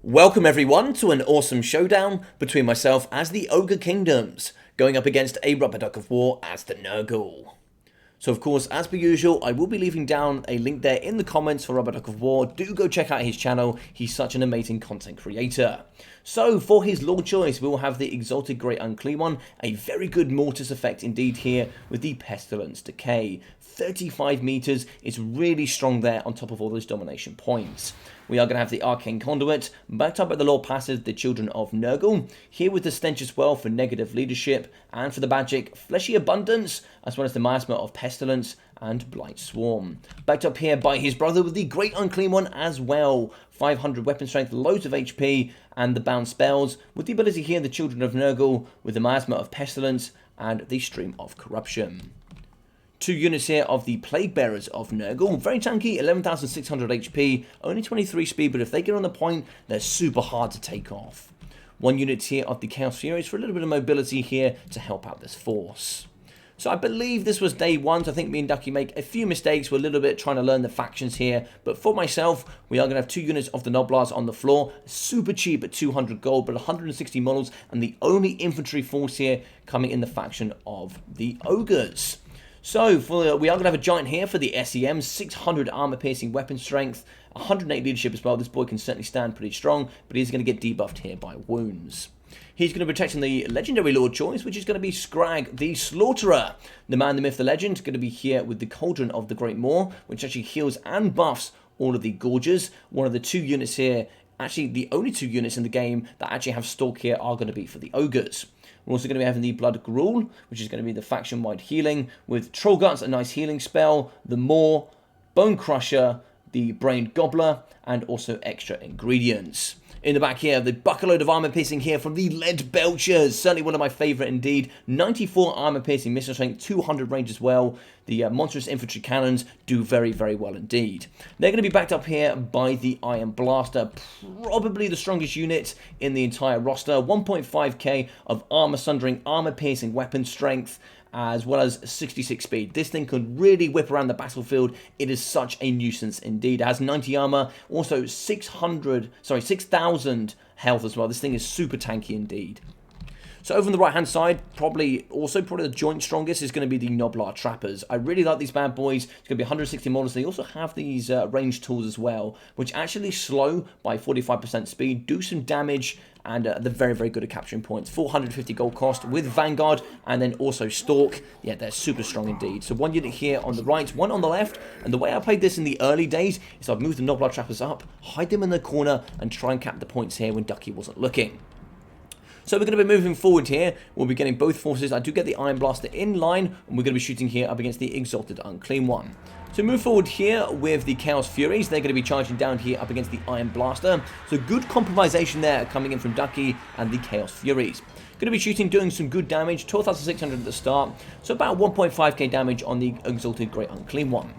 Welcome everyone to an awesome showdown between myself as the Ogre Kingdoms, going up against a rubber duck of war as the Nurgle. So of course, as per usual, I will be leaving down a link there in the comments for Rubber Duck of War. Do go check out his channel, he's such an amazing content creator. So for his lord choice, we will have the Exalted Great Unclean One, a very good Mortis effect indeed here with the Pestilence Decay. 35 meters is really strong there on top of all those domination points. We are going to have the Arcane Conduit, backed up by the Lord Passive, the Children of Nurgle, here with the Stench as well for negative leadership, and for the magic, Fleshy Abundance, as well as the Miasma of Pestilence and Blight Swarm. Backed up here by his brother with the Great Unclean One as well, 500 weapon strength, loads of HP, and the bound spells, with the ability here, the Children of Nurgle, with the Miasma of Pestilence and the Stream of Corruption. 2 units here of the Plague Bearers of Nurgle. Very tanky, 11,600 HP, only 23 speed, but if they get on the point, they're super hard to take off. 1 unit here of the Chaos Furies for a little bit of mobility here to help out this force. So I believe this was day 1, so I think me and Ducky make a few mistakes. We're a little bit trying to learn the factions here, but for myself, we are going to have 2 units of the Noblars on the floor. Super cheap at 200 gold, but 160 models, and the only infantry force here coming in the faction of the Ogres. So, we are going to have a giant here for the SEM, 600 armor-piercing weapon strength, 108 leadership as well. This boy can certainly stand pretty strong, but he's going to get debuffed here by wounds. He's going to be protecting the legendary Lord choice, which is going to be Scrag the Slaughterer. The man, the myth, the legend, going to be here with the Cauldron of the Great Maw, which actually heals and buffs all of the Gorges. One of the 2 units here, actually the only 2 units in the game that actually have Stalk here are going to be for the Ogres. We're also going to be having the Blood Gruul, which is going to be the faction-wide healing, with Troll Guts, a nice healing spell, the Maw, Bone Crusher, the Brain Gobbler, and also extra ingredients. In the back here, the bucketload of armor piercing here from the Lead Belchers. Certainly one of my favourite indeed. 94 armor piercing, missile strength, 200 range as well. The monstrous infantry cannons do very, very well indeed. They're going to be backed up here by the Iron Blaster. Probably the strongest unit in the entire roster. 1.5k of armor sundering, armor piercing weapon strength, as well as 66 speed. This thing could really whip around the battlefield. It is such a nuisance indeed. It has 90 armor, also 6,000 health as well. This thing is super tanky indeed. So over on the right hand side, probably the joint strongest is going to be the Noblar Trappers. I really like these bad boys. It's going to be 160 models. They also have these range tools as well, which actually slow by 45% speed, do some damage, and they're very, very good at capturing points. 450 gold cost with Vanguard, and then also Stalk. Yeah, they're super strong indeed. So 1 unit here on the right, 1 on the left, and the way I played this in the early days is I'd move the Noblar Trappers up, hide them in the corner, and try and cap the points here when Ducky wasn't looking. So we're going to be moving forward here. We'll be getting both forces. I do get the Iron Blaster in line, and we're going to be shooting here up against the Exalted Unclean One. So move forward here with the Chaos Furies. They're going to be charging down here up against the Iron Blaster. So good compromisation there coming in from Ducky and the Chaos Furies. Going to be shooting, doing some good damage. 12,600 at the start. So about 1.5k damage on the Exalted Great Unclean One.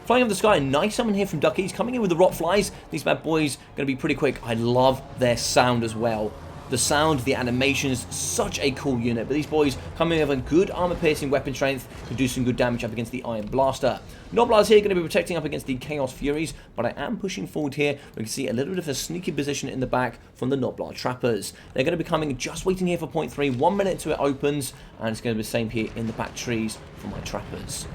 Flying over the sky, a nice summon here from Ducky. He's coming in with the Rot Flies. These bad boys going to be pretty quick. I love their sound as well. The sound, the animations, such a cool unit. But these boys coming in with a good armor-piercing weapon strength to do some good damage up against the Iron Blaster. Noblars here going to be protecting up against the Chaos Furies, but I am pushing forward here. We can see a little bit of a sneaky position in the back from the Noblar Trappers. They're going to be coming, just waiting here for point 3, 1 minute till it opens, and it's going to be the same here in the back trees for my Trappers.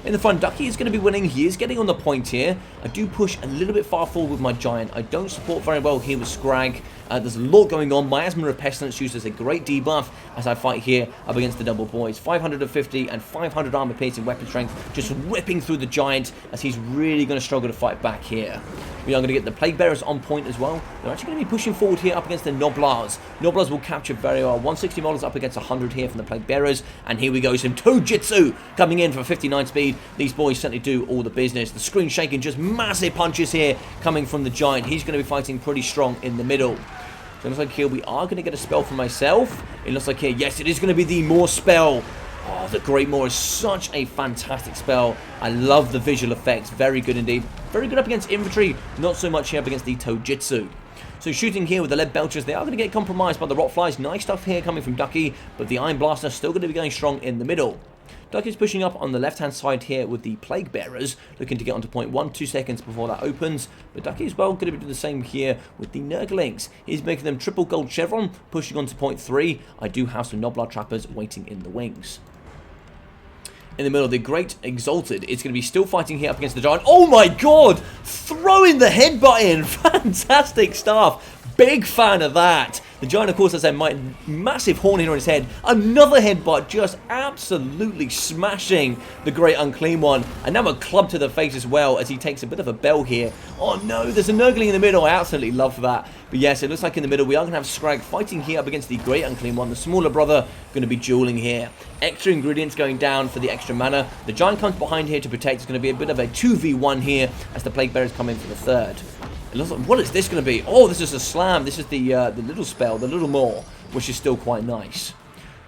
In the front, Ducky is going to be winning. He is getting on the point here. I do push a little bit far forward with my Giant. I don't support very well here with Scrag. There's a lot going on. Miasma of Pestilence used as a great debuff as I fight here up against the double boys. 550 and 500 armor piercing weapon strength, just ripping through the Giant as he's really going to struggle to fight back here. We are going to get the Plague Bearers on point as well. They're actually going to be pushing forward here up against the Noblars. Noblars will capture very well. 160 models up against 100 here from the Plague Bearers. And here we go, some Tojitsu coming in for 59 speed. These boys certainly do all the business. The screen shaking, just massive punches here coming from the Giant. He's going to be fighting pretty strong in the middle. So it looks like here we are going to get a spell for myself. It looks like here, yes, it is going to be the Maw spell. Oh, the Great Maw is such a fantastic spell. I love the visual effects. Very good indeed. Very good up against infantry. Not so much here up against the Tojitsu. So shooting here with the Lead Belchers, they are going to get compromised by the Rot Flies. Nice stuff here coming from Ducky, but the Iron Blaster still going to be going strong in the middle. Ducky's pushing up on the left-hand side here with the Plague Bearers, looking to get onto point 1, 2 seconds before that opens. But Ducky as well going to be doing the same here with the Nurglings. He's making them triple gold chevron, pushing on to point 3. I do have some Noblar Trappers waiting in the wings. In the middle, the Great Exalted is going to be still fighting here up against the Giant. Oh my god! Throwing the headbutt in! Fantastic stuff! Big fan of that. The Giant, of course, has a massive horn here on his head. Another headbutt, just absolutely smashing the Great Unclean One. And now a club to the face as well as he takes a bit of a bell here. Oh no, there's a Nurgling in the middle. I absolutely love that. But yes, it looks like in the middle we are going to have Scrag fighting here up against the Great Unclean One. The smaller brother going to be dueling here. Extra ingredients going down for the extra mana. The Giant comes behind here to protect. It's going to be a bit of a 2v1 here as the Plague Bearers come in for the third. It looks like, what is this going to be? Oh, this is a slam. This is the little spell, the little maw, which is still quite nice.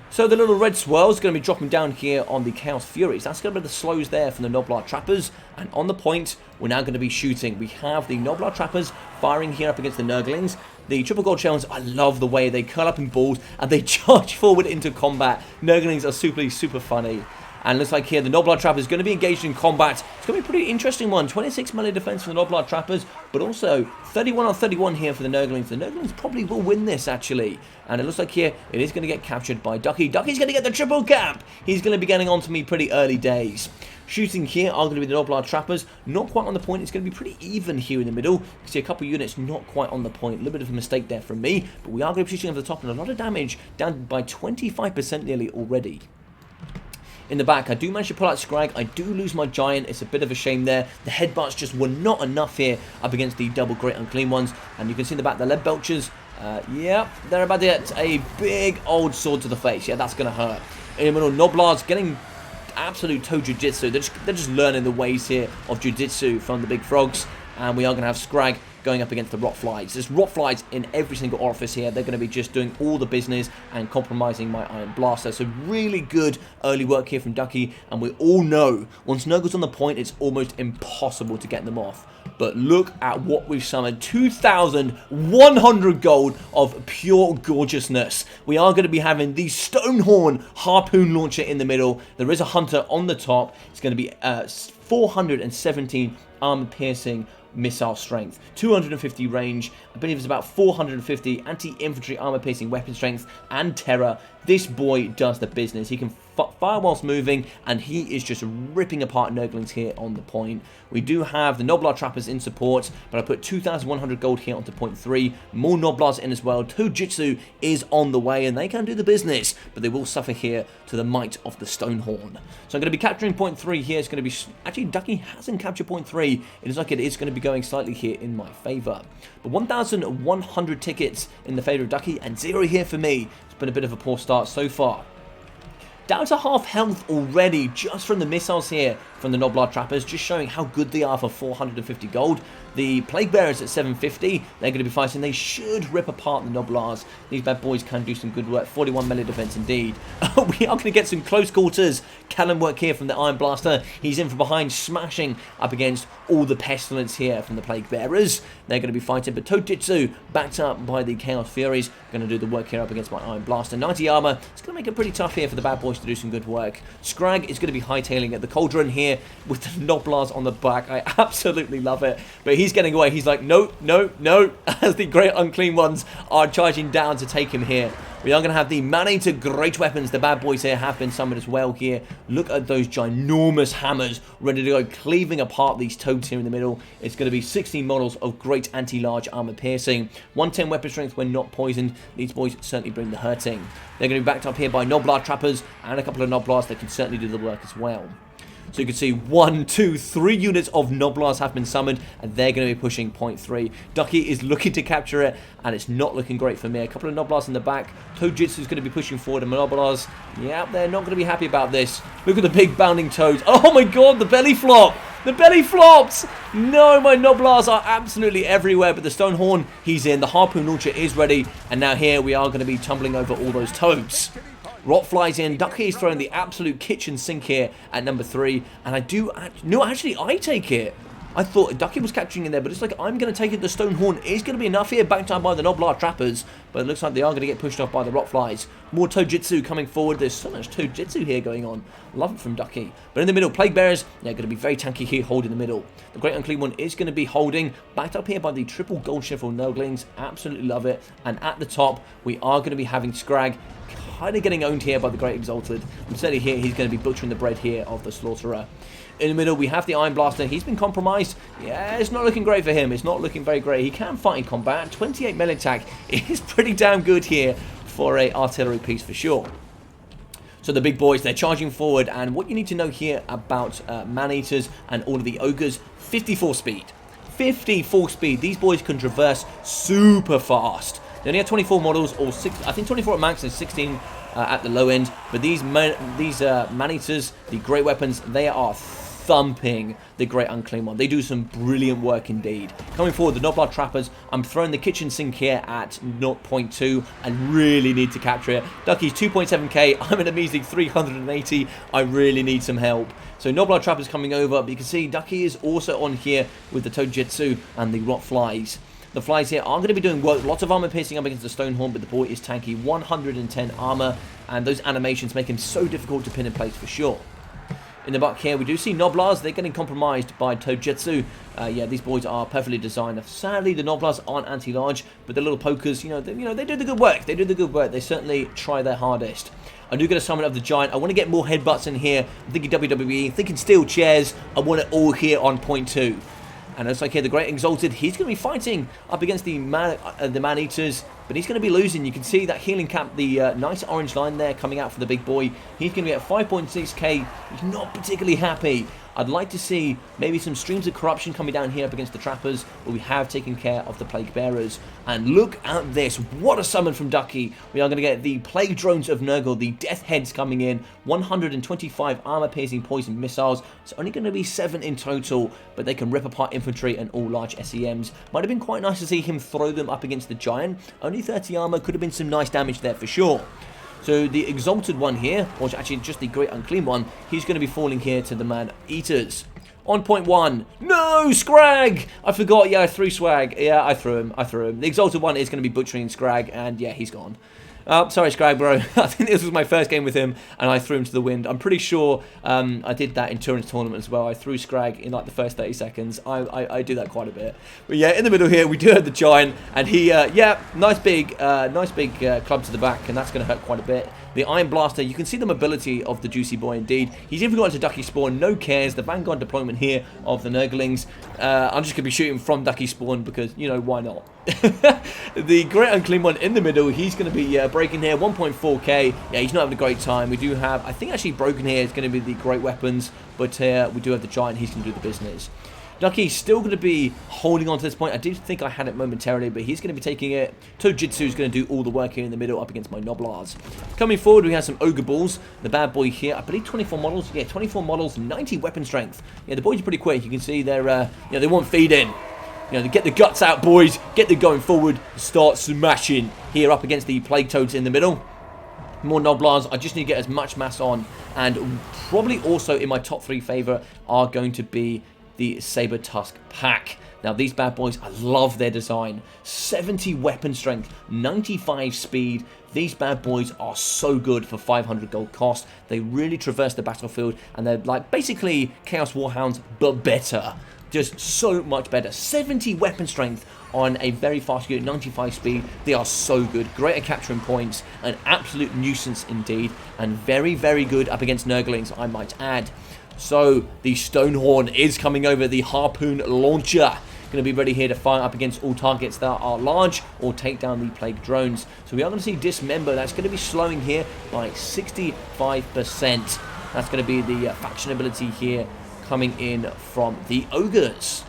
So the little red swirl is going to be dropping down here on the Chaos Furies. That's going to be the slows there from the Noblar Trappers. And on the point, we're now going to be shooting. We have the Noblar Trappers firing here up against the Nurglings. The triple gold shells, I love the way they curl up in balls and they charge forward into combat. Nurglings are super funny. And looks like here the Noblar Trapper is going to be engaged in combat. It's going to be a pretty interesting one. 26 melee defense for the Noblar Trappers, but also 31 on 31 here for the Nurglings. The Nurglings probably will win this, actually. And it looks like here it is going to get captured by Ducky. Ducky's going to get the triple cap. He's going to be getting onto me pretty early days. Shooting here are going to be the Noblar Trappers. Not quite on the point. It's going to be pretty even here in the middle. You can see a couple of units not quite on the point. A little bit of a mistake there from me. But we are going to be shooting over the top and a lot of damage, down by 25% nearly already. In the back, I do manage to pull out Scrag. I do lose my Giant. It's a bit of a shame there. The headbutts just were not enough here up against the double Great Unclean Ones. And you can see in the back, the lead belchers. Yeah, they're about to get a big old sword to the face. Yeah, that's going to hurt. In the middle, Noblars getting absolute toe jujitsu. They're just learning the ways here of jujitsu from the big frogs. And we are going to have Scrag going up against the rot flies. There's rot flies in every single orifice here. They're going to be just doing all the business and compromising my Iron Blaster. So really good early work here from Ducky. And we all know once Nurgle's on the point, it's almost impossible to get them off. But look at what we've summoned. 2,100 gold of pure gorgeousness. We are going to be having the Stonehorn harpoon launcher in the middle. There is a hunter on the top. It's going to be 417 armor piercing missile strength, 250 range, I believe it's about 450 anti-infantry armor piercing weapon strength and terror. This boy does the business. He can fire whilst moving, and he is just ripping apart Nurglings here on the point. We do have the Noblar Trappers in support, but I put 2,100 gold here onto point 3. More Noblars in as well. Tojutsu is on the way, and they can do the business, but they will suffer here to the might of the Stonehorn. So I'm going to be capturing point 3 here. It's going to be... Actually, Ducky hasn't captured point 3. It is like it is going to be going slightly here in my favour. But 1,100 tickets in the favour of Ducky, and 0 here for me. It's been a bit of a poor start so far. Down to half health already, just from the missiles here from the Noblar Trappers, just showing how good they are for 450 gold. The Plague Bearers at 750, they're going to be fighting. They should rip apart the Noblars. These bad boys can do some good work. 41 melee defense indeed. We are going to get some close quarters cannon work here from the Iron Blaster. He's in from behind, smashing up against all the pestilence here from the Plague Bearers. They're going to be fighting, but Tojutsu, backed up by the Chaos Furies, going to do the work here up against my Iron Blaster. 90 armor. It's going to make it pretty tough here for the bad boys to do some good work. Scrag is going to be hightailing at the Cauldron here with the Noblars on the back. I absolutely love it. But he's getting away. He's like, no, no, no, as the Great Unclean Ones are charging down to take him here. We are going to have the Man-Eater Great Weapons. The bad boys here have been summoned as well here. Look at those ginormous hammers ready to go, cleaving apart these toads here in the middle. It's going to be 16 models of great anti-large armor piercing. 110 weapon strength when not poisoned. These boys certainly bring the hurting. They're going to be backed up here by Noblar Trappers and a couple of Noblars that can certainly do the work as well. So you can see 1, 2, 3 units of Noblars have been summoned, and they're going to be pushing point 3. Ducky is looking to capture it, and it's not looking great for me. A couple of Noblars in the back. Tojutsu is going to be pushing forward, and Noblars, yeah, they're not going to be happy about this. Look at the big bounding toads. Oh my god, the belly flop! The belly flops! No, my Noblars are absolutely everywhere, but the Stonehorn, he's in. The harpoon launcher is ready, and now here we are going to be tumbling over all those toads. Rot flies in. Ducky is throwing the absolute kitchen sink here at number 3. And I do... No, actually, I take it. I thought Ducky was capturing in there, but it's like I'm going to take it. The Stonehorn is going to be enough here, backed up by the Noblar Trappers, but it looks like they are going to get pushed off by the Rotflies. More Tojitsu coming forward. There's so much Tojitsu here going on. Love it from Ducky. But in the middle, Plague Bearers, they're going to be very tanky here, holding the middle. The Great Unclean One is going to be holding, backed up here by the triple Gold Shift Nurglings. Absolutely love it. And at the top, we are going to be having Scrag, kind of getting owned here by the Great Exalted. I'm certainly here, he's going to be butchering the bread here of the Slaughterer. In the middle, we have the Iron Blaster. He's been compromised. Yeah, it's not looking great for him. It's not looking very great. He can fight in combat. 28 melee attack is pretty damn good here for a artillery piece for sure. So the big boys, they're charging forward. And what you need to know here about Man-Eaters and all of the Ogres, 54 speed. 54 speed. These boys can traverse super fast. They only have 24 models, or 6, I think 24 at max and 16 at the low end. But these Man-Eaters, the great weapons, they are thumping the Great Unclean One. They do some brilliant work indeed. Coming forward, the Noblar Trappers, I'm throwing the kitchen sink here at 0.2. I really need to capture it. Ducky's 2.7k, I'm at a measly 380. I really need some help. So Noblar Trappers coming over, but you can see Ducky is also on here with the Tojitsu and the Rotflies. The Flies here are going to be doing work. Lots of armor piercing up against the Stonehorn, but the boy is tanky. 110 armor, and those animations make him so difficult to pin in place for sure. In the back here, we do see Noblars. They're getting compromised by Tojitsu. Yeah, these boys are perfectly designed. Sadly, the Noblars aren't anti-large, but the little pokers, they do the good work. They do the good work. They certainly try their hardest. I do get a summon of the Giant. I want to get more headbutts in here. I'm thinking WWE, thinking steel chairs. I want it all here on point 2. And it's like here, the Great Exalted, he's going to be fighting up against the Man-Eaters, but he's going to be losing. You can see that healing cap, the nice orange line there coming out for the big boy. He's going to be at 5.6k. He's not particularly happy. I'd like to see maybe some streams of corruption coming down here up against the Trappers, but we have taken care of the Plague Bearers. And look at this. What a summon from Ducky. We are going to get the Plague Drones of Nurgle, the Death Heads coming in. 125 armor-piercing poison missiles. It's only going to be 7 in total, but they can rip apart infantry and all large SEMs. Might have been quite nice to see him throw them up against the Giant. Only 30 armor. Could have been some nice damage there for sure. So the Exalted one here, or actually just the Great Unclean One, he's going to be falling here to the Man-Eaters. On point 1. No, Scrag! I forgot. Yeah, I threw Swag. Yeah, I threw him. The Exalted one is going to be butchering Scrag, and yeah, he's gone. Sorry, Scrag, bro. I think this was my first game with him, and I threw him to the wind. I'm pretty sure I did that in Turin's tournament as well. I threw Scrag in like the first 30 seconds. I do that quite a bit. But yeah, in the middle here, we do have the Giant, and he, yeah, nice big club to the back, and that's going to hurt quite a bit. The Iron Blaster, you can see the mobility of the Juicy Boy indeed. He's even got into Ducky Spawn, no cares. The Vanguard deployment here of the Nurglings. I'm just going to be shooting from Ducky Spawn because, why not? The Great Unclean One in the middle, he's going to be breaking here, 1.4k. Yeah, he's not having a great time. We do have, I think actually broken here is going to be the Great Weapons, but we do have the Giant, he's going to do the business. Ducky's still going to be holding on to this point. I did think I had it momentarily, but he's going to be taking it. Tojitsu's going to do all the work here in the middle up against my Noblars. Coming forward, we have some Ogre Balls. The bad boy here, I believe 24 models. Yeah, 24 models, 90 weapon strength. Yeah, the boys are pretty quick. You can see they're, they want feed in. Get the guts out, boys. Get them going forward. Start smashing here up against the Plague Toads in the middle. More Noblars. I just need to get as much mass on. And probably also in my top 3 favourite are going to be the Saber Tusk pack. Now these bad boys, I love their design. 70 weapon strength, 95 speed. These bad boys are so good for 500 gold cost. They really traverse the battlefield, and they're like basically Chaos Warhounds, but better. Just so much better. 70 weapon strength on a very fast unit, 95 speed. They are so good. Great at capturing points. An absolute nuisance indeed. And very, very good up against Nurglings, I might add. So the Stonehorn is coming over, the Harpoon Launcher. Going to be ready here to fire up against all targets that are large or take down the Plague Drones. So we are going to see Dismember. That's going to be slowing here by 65%. That's going to be the faction ability here coming in from the Ogres.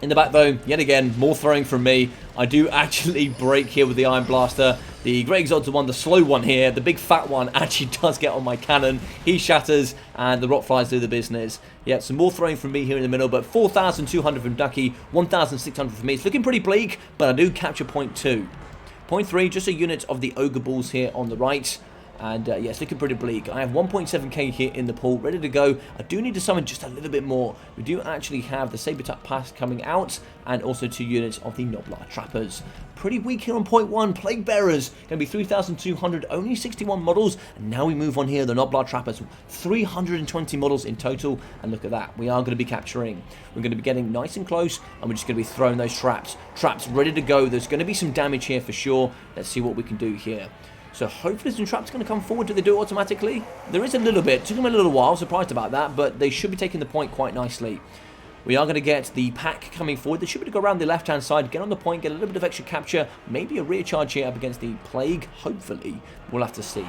In the back though, yet again, more throwing from me. I do actually break here with the Iron Blaster. The Great Exalted one, the slow one here, the big fat one actually does get on my cannon. He shatters and the Rotflies do the business. Yeah, some more throwing from me here in the middle, but 4,200 from Ducky, 1,600 from me. It's looking pretty bleak, but I do capture point 2. Point 3, just a unit of the Ogre Balls here on the right. And yeah, it's looking pretty bleak. I have 1.7k here in the pool, ready to go. I do need to summon just a little bit more. We do actually have the Saber-Tuck Pass coming out, and also 2 units of the Noblar Trappers. Pretty weak here on point 1. Plague Bearers, going to be 3,200, only 61 models. And now we move on here, the Noblar Trappers, 320 models in total. And look at that, we are going to be capturing. We're going to be getting nice and close, and we're just going to be throwing those traps. Traps ready to go. There's going to be some damage here for sure. Let's see what we can do here. So hopefully some traps going to come forward. Do they do it automatically? There is a little bit. It took them a little while. Surprised about that, but they should be taking the point quite nicely. We are going to get the pack coming forward. They should be able to go around the left-hand side, get on the point, get a little bit of extra capture, maybe a rear charge here up against the Plague. Hopefully, we'll have to see.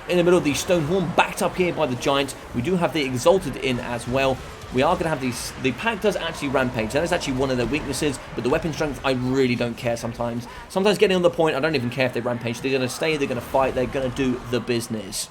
In the middle, the Stonehorn backed up here by the Giant. We do have the Exalted in as well. We are going to have these. The pack does actually rampage. That is actually one of their weaknesses, but the weapon strength, I really don't care sometimes. Sometimes getting on the point, I don't even care if they rampage. They're going to stay, they're going to fight, they're going to do the business.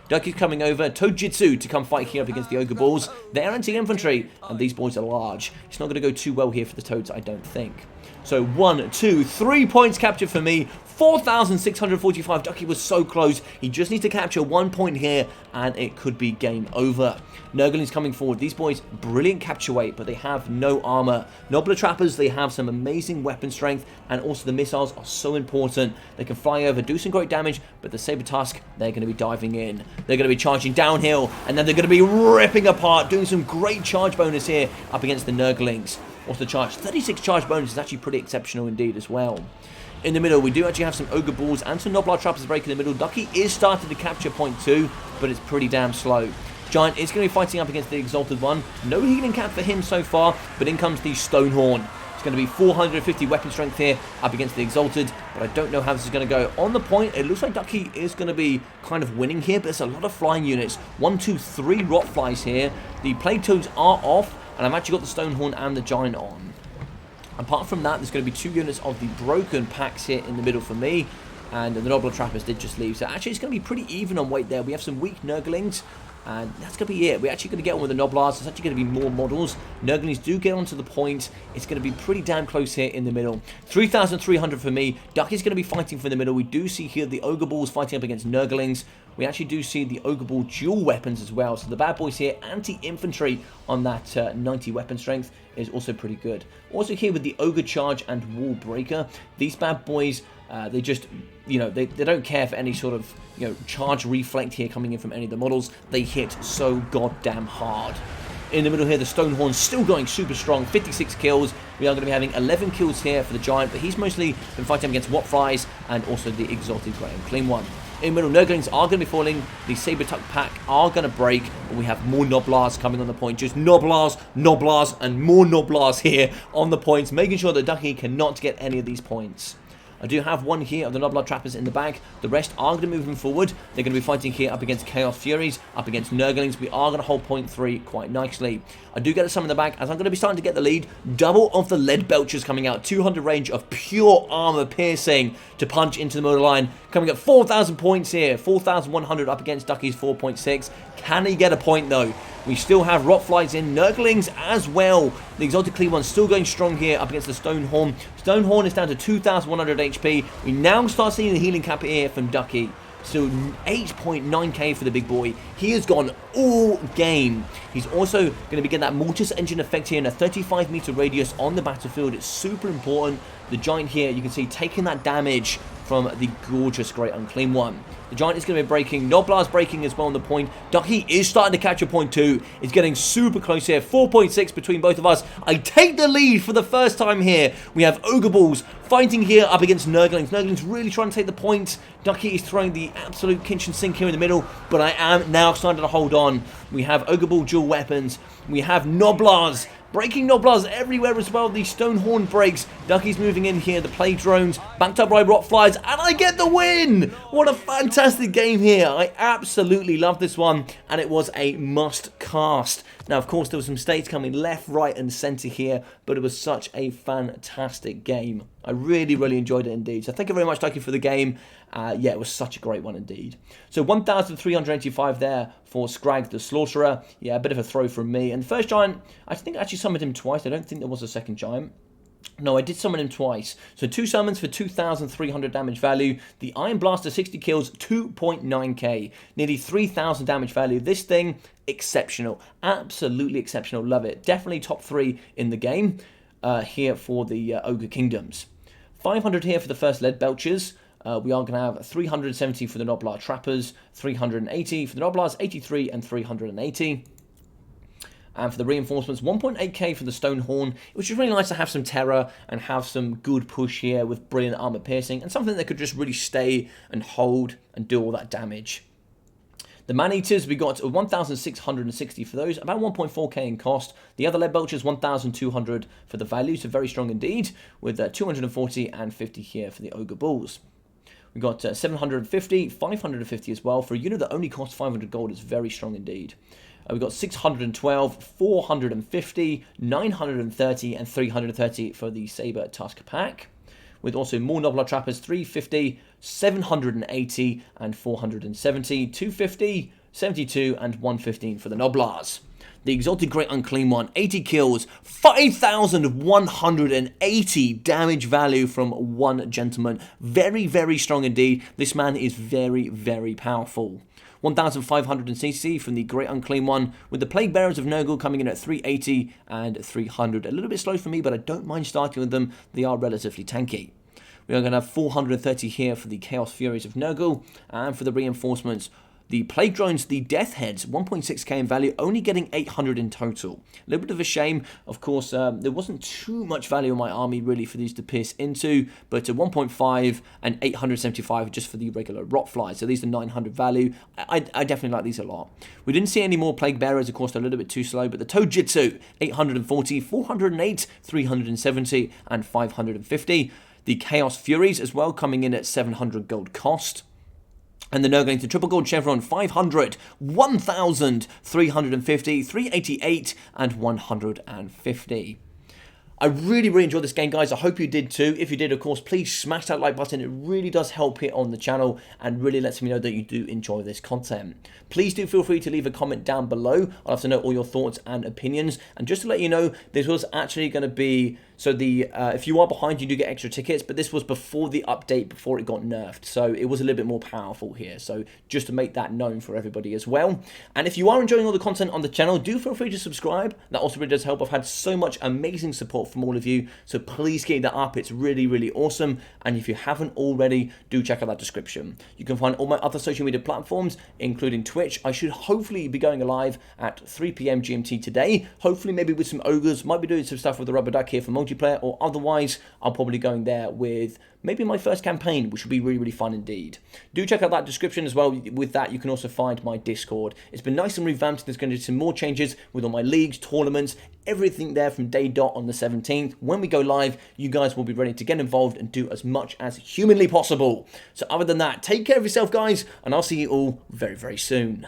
Ducky's coming over, Tojitsu to come fight here up against the Ogre Balls. They're anti-infantry, and these boys are large. It's not going to go too well here for the Toads, I don't think. So 1, 2, 3 points captured for me. 4,645. Ducky was so close. He just needs to capture 1 point here, and it could be game over. Nurgling's coming forward. These boys, brilliant capture weight, but they have no armor. Noblar Trappers, they have some amazing weapon strength, and also the missiles are so important. They can fly over, do some great damage, but the Saber Tusk, they're going to be diving in. They're going to be charging downhill, and then they're going to be ripping apart, doing some great charge bonus here up against the Nurglings. What's the charge? 36 charge bonus is actually pretty exceptional indeed as well. In the middle, we do actually have some Ogre Balls and some Noblar Trappers breaking in the middle. Ducky is starting to capture point 2, but it's pretty damn slow. Giant is going to be fighting up against the Exalted one. No healing cap for him so far, but in comes the Stonehorn. It's going to be 450 weapon strength here up against the Exalted, but I don't know how this is going to go. On the point, it looks like Ducky is going to be kind of winning here, but there's a lot of flying units. 1, 2, 3 rot flies here. The Plague Toads are off, and I've actually got the Stonehorn and the Giant on. Apart from that, there's going to be 2 units of the broken packs here in the middle for me. And the Noblar Trappers did just leave. So actually, it's going to be pretty even on weight there. We have some weak Nurglings. And that's going to be it. We're actually going to get on with the Noblars. There's actually going to be more models. Nurglings do get onto the point. It's going to be pretty damn close here in the middle. 3,300 for me. Ducky's going to be fighting for the middle. We do see here the Ogre Balls fighting up against Nurglings. We actually do see the Ogre Ball dual weapons as well. So the bad boys here, anti-infantry on that 90 weapon strength is also pretty good. Also here with the Ogre Charge and Wall Breaker. These bad boys, they just, you know, they don't care for any sort of, you know, charge reflect here coming in from any of the models. They hit so goddamn hard. In the middle here, the Stonehorn still going super strong, 56 kills. We are going to be having 11 kills here for the Giant, but he's mostly been fighting against Watflies and also the Exalted Grey and Clean one. In the middle, Nurglings are going to be falling. The Saber-Tuck pack are going to break. But we have more Noblars coming on the point. Just Noblars, Noblars, and more Noblars here on the points, making sure that Ducky cannot get any of these points. I do have one here of the Noblar Trappers in the back. The rest are going to move them forward. They're going to be fighting here up against Chaos Furies, up against Nurglings. We are going to hold point 3 quite nicely. I do get some in the back as I'm going to be starting to get the lead. Double of the Lead Belchers coming out. 200 range of pure armor piercing to punch into the middle line. Coming at 4,000 points here. 4,100 up against Ducky's 4.6. Can he get a point though? We still have Rotflies in, Nurglings as well. The Exalted Clean one's still going strong here up against the Stonehorn. Stonehorn is down to 2,100 HP. We now start seeing the healing cap here from Ducky. So 8.9k for the big boy. He has gone all game. He's also going to be getting that Mortis Engine effect here in a 35-meter radius on the battlefield. It's super important. The Giant here, you can see, taking that damage from the gorgeous Great Unclean one. The Giant is going to be breaking. Noblar's breaking as well on the point. Ducky is starting to catch a point too. It's getting super close here. 4.6 between both of us. I take the lead for the first time here. We have Ogre Balls fighting here up against Nurglings. Nurglings really trying to take the point. Ducky is throwing the absolute kitchen sink here in the middle, but I am now starting to hold on. We have Ogre Ball dual weapons. We have Noblars. Breaking Noblars everywhere as well. The Stonehorn breaks. Ducky's moving in here. The Plague Drones backed up by Rotflies. And I get the win! What a fantastic game here. I absolutely love this one. And it was a must cast. Now, of course, there were some mistakes coming left, right, and centre here. But it was such a fantastic game. I really, really enjoyed it indeed. So thank you very much, Ducky, for the game. Yeah, it was such a great one indeed. So 1,385 there for Scrag the Slaughterer. Yeah, a bit of a throw from me. And the first Giant, I think I actually summoned him twice. I don't think there was a second Giant. No, I did summon him twice. So 2 summons for 2,300 damage value. The Iron Blaster, 60 kills, 2.9k. Nearly 3,000 damage value. This thing, exceptional. Absolutely exceptional. Love it. Definitely top 3 in the game here for the Ogre Kingdoms. 500 here for the first lead belchers. We are going to have 370 for the Noblar Trappers, 380 for the Noblars, 83 and 380. And for the reinforcements, 1.8k for the Stonehorn, which is really nice to have some terror and have some good push here with brilliant armor piercing and something that could just really stay and hold and do all that damage. The Man-Eaters, we got 1,660 for those, about 1.4k in cost. The other lead belchers, 1,200 for the value, so very strong indeed, with 240 and 50 here for the Ogre Bulls. We got 750, 550 as well. For a unit that only costs 500 gold, is very strong indeed. We've got 612, 450, 930, and 330 for the Saber Tusk pack. With also more Noblar Trappers, 350, 780, and 470, 250, 72, and 115 for the Noblars. The Exalted Great Unclean One, 80 kills, 5,180 damage value from one gentleman. Very, very strong indeed. This man is very, very powerful. 1,500 CC from the Great Unclean One, with the Plague Bearers of Nurgle coming in at 380 and 300. A little bit slow for me, but I don't mind starting with them. They are relatively tanky. We are going to have 430 here for the Chaos Furies of Nurgle, and for the reinforcements, the Plague Drones, the Death Heads, 1.6k in value, only getting 800 in total. A little bit of a shame, of course, there wasn't too much value in my army really for these to pierce into, but 1.5 and 875 just for the regular Rotflies, so these are 900 value. I definitely like these a lot. We didn't see any more Plague Bearers, of course, they're a little bit too slow, but the Toadjutsu, 840, 408, 370, and 550. The Chaos Furies as well, coming in at 700 gold cost. And the Nurgle into Triple Gold Chevron, 500, 1,350, 388, and 150. I really, really enjoyed this game, guys. I hope you did too. If you did, of course, please smash that like button. It really does help here on the channel and really lets me know that you do enjoy this content. Please do feel free to leave a comment down below. I'd love to know all your thoughts and opinions. And just to let you know, this was actually going to be... So if you are behind, you do get extra tickets, but this was before the update, before it got nerfed. So it was a little bit more powerful here. So just to make that known for everybody as well. And if you are enjoying all the content on the channel, do feel free to subscribe. That also really does help. I've had so much amazing support from all of you. So please keep that up. It's really, really awesome. And if you haven't already, do check out that description. You can find all my other social media platforms, including Twitch. I should hopefully be going live at 3 PM GMT today. Hopefully maybe with some ogres. Might be doing some stuff with the Rubber Duck here for multiplayer, or otherwise I'll probably going there with maybe my first campaign, which will be really, really fun indeed. Do check out that description as well. With that, you can also find my Discord. It's been nice and revamped. There's going to be some more changes with all my leagues, tournaments, everything there from day dot on the 17th. When we go live, you guys will be ready to get involved and do as much as humanly possible. So other than that, take care of yourself, guys, and I'll see you all very, very soon.